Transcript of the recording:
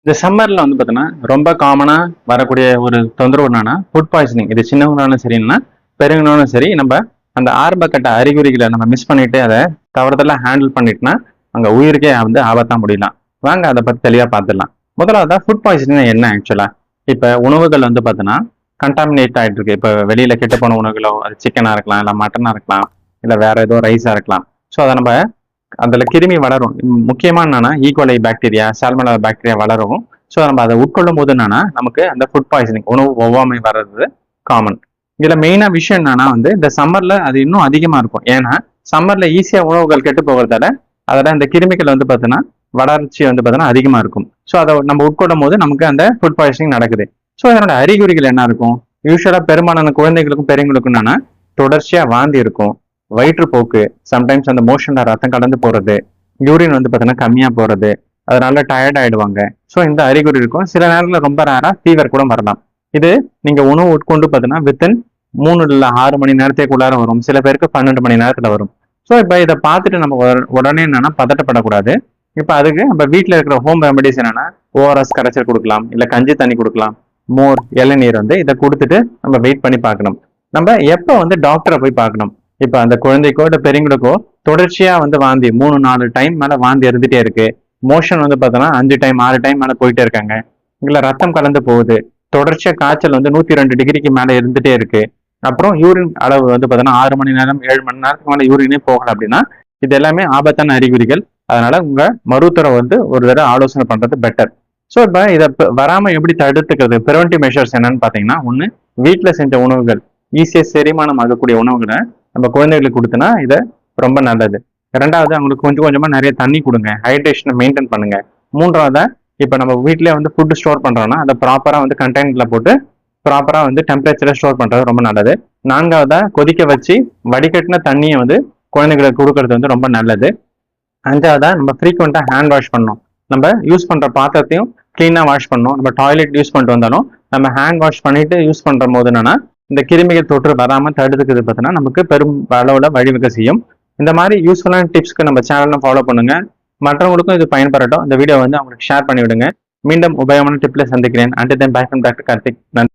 இந்த சம்மர்ல வந்து பார்த்தீங்கன்னா ரொம்ப காமனா வரக்கூடிய ஒரு தொந்தரவு என்னன்னா ஃபுட் பாய்சனிங். இது சின்னவங்களாலும் சரின்னா பெரியவங்களாலும் சரி, நம்ம அந்த ஆரம்ப கட்ட அறிகுறிகளை நம்ம மிஸ் பண்ணிட்டு அதை தவறுதலா ஹேண்டில் பண்ணிட்டுனா அங்க உயிருக்கே வந்து ஆபத்தா முடியலாம். வாங்க அதை பத்தி தெளிவா பார்த்துடலாம். முதலாவதா ஃபுட் பாய்சனிங் என்ன ஆக்சுவலா? இப்ப உணவுகள் வந்து பார்த்தீங்கன்னா கண்டாமினேட் ஆயிட்டு இருக்கு. இப்ப வெளியில கெட்டு போன உணவுகளோ, அது சிக்கனா இருக்கலாம், இல்ல மட்டனா இருக்கலாம், இல்ல வேற ஏதோ ரைஸா இருக்கலாம். ஸோ அதை நம்ம அதுல கிருமி வளரும். முக்கியமா என்னன்னா ஈகோலை பாக்டீரியா, சால்மோனெல்லா பாக்டீரியா வளரும். ஸோ நம்ம அதை உட்கொள்ளும் போது என்னன்னா நமக்கு அந்த ஃபுட் பாய்சனிங், உணவு ஒவ்வாமை வர்றது காமன். இதுல மெயினா விஷயம் என்னன்னா வந்து இந்த சம்மர்ல அது இன்னும் அதிகமா இருக்கும். ஏன்னா சம்மர்ல ஈஸியா உணவுகள் கெட்டு போகிறதால அதோட இந்த கிருமிகள் வந்து பார்த்தீங்கன்னா வளர்ச்சி வந்து பார்த்தீங்கன்னா அதிகமா இருக்கும். ஸோ அதை நம்ம உட்கொள்ளும் போது நமக்கு அந்த ஃபுட் பாய்சனிங் நடக்குது. ஸோ அதனோட அறிகுறிகள் என்ன இருக்கும்? யூஸ்வலா பெரும்பாலான குழந்தைகளுக்கும் பெரியவங்களுக்கும் என்னன்னா தொடர்ச்சியா வாந்தி இருக்கும், வயிற்றுப்போக்கு, சம்டைம்ஸ் அந்த மோஷன்ல ரத்தம் கலந்து போறது, யூரின் வந்து பார்த்தீங்கன்னா கம்மியா போறது, அதனால டயர்ட் ஆயிடுவாங்க. ஸோ இந்த அறிகுறி இருக்கும். சில நேரங்களில் ரொம்ப ரேரா ஃபீவர் கூட வரலாம். இது நீங்க உணவு உட்கொண்டு பார்த்தீங்கன்னா வித்தின் 3 இல்ல 6 மணி நேரத்துக்குள்ளார வரும். சில பேருக்கு 12 மணி நேரத்துல வரும். ஸோ இப்போ இதை பார்த்துட்டு நம்ம உடனே என்னன்னா பதட்டப்படக்கூடாது. இப்போ அதுக்கு நம்ம வீட்டில் இருக்கிற ஹோம் ரெமடிஸ் என்னன்னா ஓஆர்எஸ் கரைச்சல் கொடுக்கலாம், இல்லை கஞ்சி தண்ணி கொடுக்கலாம், மோர், இளநீர் வந்து இதை கொடுத்துட்டு நம்ம வெயிட் பண்ணி பார்க்கணும். நம்ம எப்போ வந்து டாக்டரை போய் பார்க்கணும்? இப்ப அந்த குழந்தைக்கோ இல்ல பெரியவங்களுக்கோ தொடர்ச்சியா வந்து வாந்தி 3-4 டைம் மேல வாந்தி இருந்துட்டே இருக்கு, மோஷன் வந்து பார்த்தோன்னா 5 டைம் 6 டைம் மேல போயிட்டே இருக்காங்க, இல்ல ரத்தம் கலந்து போகுது, தொடர்ச்சியா காய்ச்சல் வந்து 102 டிகிரிக்கு மேல இருந்துட்டே இருக்கு, அப்புறம் யூரின் அளவு வந்து பார்த்தோன்னா 6 மணி நேரம் 7 மணி நேரத்துக்கு மேல யூரினே போகல அப்படின்னா இது எல்லாமே ஆபத்தான அறிகுறிகள். அதனால உங்க மருத்துவரை வந்து ஒரு தடவை ஆலோசனை பண்றது பெட்டர். ஸோ இப்போ இதை வராம எப்படி தடுத்துக்கிறது? ப்ரிவென்டிவ் மெஷர்ஸ் என்னன்னு பார்த்தீங்கன்னா, ஒன்று, வீட்டில் செஞ்ச உணவுகள், ஈஸியா செரிமானம் ஆகக்கூடிய உணவுகளை நம்ம குழந்தைகளுக்கு கொடுத்தனா இதை ரொம்ப நல்லது. ரெண்டாவது, அவங்களுக்கு கொஞ்சம் கொஞ்சமா நிறைய தண்ணி கொடுங்க, ஹைட்ரேஷனை மெயின்டைன் பண்ணுங்க. மூன்றாவதா, இப்போ நம்ம வீட்டிலே வந்து ஃபுட்டு ஸ்டோர் பண்றோம்னா அதை ப்ராப்பரா வந்து கண்டெய்னர்ல போட்டு ப்ராப்பரா வந்து டெம்பரேச்சரை ஸ்டோர் பண்றது ரொம்ப நல்லது. நான்காவதா, கொதிக்க வச்சு வடிகட்டின தண்ணியை வந்து குழந்தைகளுக்கு கொடுக்கறது வந்து ரொம்ப நல்லது. அஞ்சாவதா, நம்ம ஃப்ரீக்வெண்டா ஹேண்ட் வாஷ் பண்ணணும். நம்ம யூஸ் பண்ற பாத்திரத்தையும் கிளீனா வாஷ் பண்ணணும். நம்ம டாய்லெட் யூஸ் பண்ணிட்டு வந்தாலும் நம்ம ஹேண்ட் வாஷ் பண்ணிட்டு யூஸ் பண்ற போது என்னன்னா இந்த கிருமிகள் தொற்று வராம தடுத்துக்கிறது பார்த்தீங்கன்னா நமக்கு பெரும் அளவுல வழிவகை செய்யும். இந்த மாதிரி யூஸ்ஃபுல்லான டிப்ஸ்க்கு நம்ம சேனலை ஃபாலோ பண்ணுங்க. மற்றவங்களுக்கும் இது பயன்படட்டும். இந்த வீடியோ வந்து அவங்களுக்கு ஷேர் பண்ணி விடுங்க. மீண்டும் உபயோகமான டிப்ல சந்திக்கிறேன். And then back and back Karthik. நன்றி.